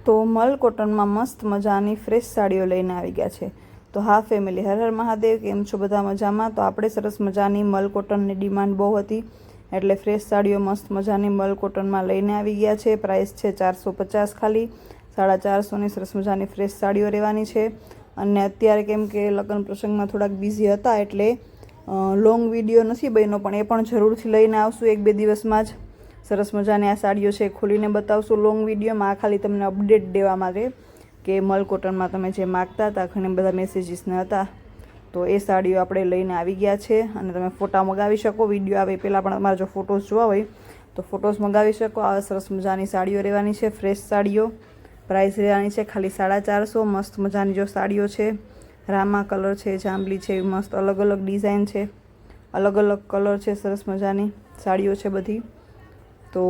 તો મલ કોટનમાં મસ્ત મજાની ફ્રેશ સાડીઓ લઈને આવી ગયા છે। તો હા ફેમિલી, હર હર મહાદેવ, કેમ છો બધા મજામાં? તો આપણે સરસ મજાની મલ કોટનની ડિમાન્ડ બહુ હતી એટલે ફ્રેશ સાડીઓ મસ્ત મજાની મલ કોટનમાં લઈને આવી ગયા છે। પ્રાઇસ છે 450 ખાલી, 450ની સરસ મજાની ફ્રેશ સાડીઓ રહેવાની છે। અને અત્યારે કેમ કે લગ્ન પ્રસંગમાં થોડાક બિઝી હતા એટલે લોંગ વિડીયો નથી બન્યો, પણ એ પણ જરૂરથી લઈને આવશું 1-2 દિવસમાં જ। સરસ મજાની આ સાડીઓ છે, ખોલીને બતાવશું લોંગ વિડીયોમાં। આ ખાલી તમને અપડેટ દેવા માટે કે મલ કોટનમાં તમે જે માગતા હતા, ઘણા બધા મેસેજીસને હતા, તો એ સાડીઓ આપણે લઈને આવી ગયા છે। અને તમે ફોટા મંગાવી શકો, વિડીયો આવે પહેલાં પણ તમારે જો ફોટોસ જોવા હોય તો ફોટોસ મંગાવી શકો। આ સરસ મજાની સાડીઓ રહેવાની છે, ફ્રેશ સાડીઓ। પ્રાઇસ રહેવાની છે ખાલી 450। મસ્ત મજાની જો સાડીઓ છે, રામા કલર છે, જાંબલી છે, મસ્ત અલગ અલગ ડિઝાઇન છે, અલગ અલગ કલર છે, સરસ મજાની સાડીઓ છે બધી। તો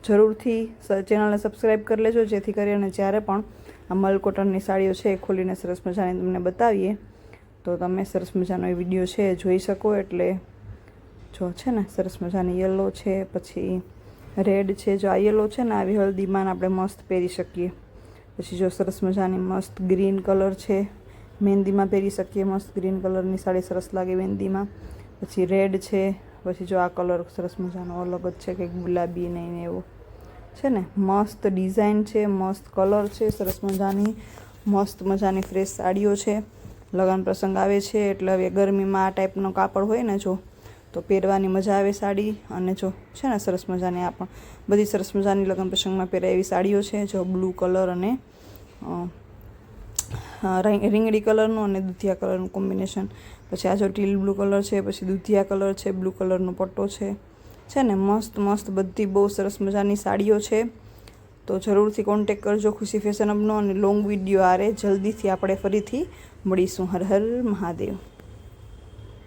જરૂરથી ચેનલને સબસ્ક્રાઈબ કરી લેજો, જેથી કરીને જ્યારે પણ આ મલ કોટનની સાડીઓ છે એ ખોલીને સરસ મજાની તમને બતાવીએ તો તમે સરસ મજાનો એ વિડીયો છે જોઈ શકો। એટલે જો છે ને સરસ મજાની યલો છે, પછી રેડ છે, જો આ યલો છે ને આવી હલ્દીમાં આપણે મસ્ત પહેરી શકીએ। પછી જો સરસ મજાની મસ્ત ગ્રીન કલર છે, મહેંદીમાં પહેરી શકીએ, મસ્ત ગ્રીન કલરની સાડી સરસ લાગે મહેંદીમાં। પછી રેડ છે, પછી જો આ કલર સરસ મજાનો અલગ જ છે, કંઈક ગુલાબી નહીં ને એવો છે ને, મસ્ત ડિઝાઇન છે, મસ્ત કલર છે, સરસ મજાની મસ્ત મજાની ફ્રેશ સાડીઓ છે। લગ્ન પ્રસંગ આવે છે એટલે હવે ગરમીમાં આ ટાઈપનો કાપડ હોય ને જો તો પહેરવાની મજા આવે સાડી। અને જો છે ને સરસ મજાની આ પણ બધી સરસ મજાની લગ્ન પ્રસંગમાં પહેરાય એવી સાડીઓ છે। જો બ્લુ કલર અને રીંગણી કલરનું અને દૂધિયા કલરનું કોમ્બિનેશન, પછી આ જો ટીલ બ્લુ કલર છે, પછી દૂધિયા કલર છે, બ્લુ કલરનો પટ્ટો છે ને, મસ્ત મસ્ત બધી બહુ સરસ મજાની સાડીઓ છે। તો જરૂરથી કોન્ટેક કરજો ખુશી ફેશન હબનો, અને લોંગ વિડીયો આરે જલ્દીથી આપણે ફરીથી મળીશું। હર હર મહાદેવ।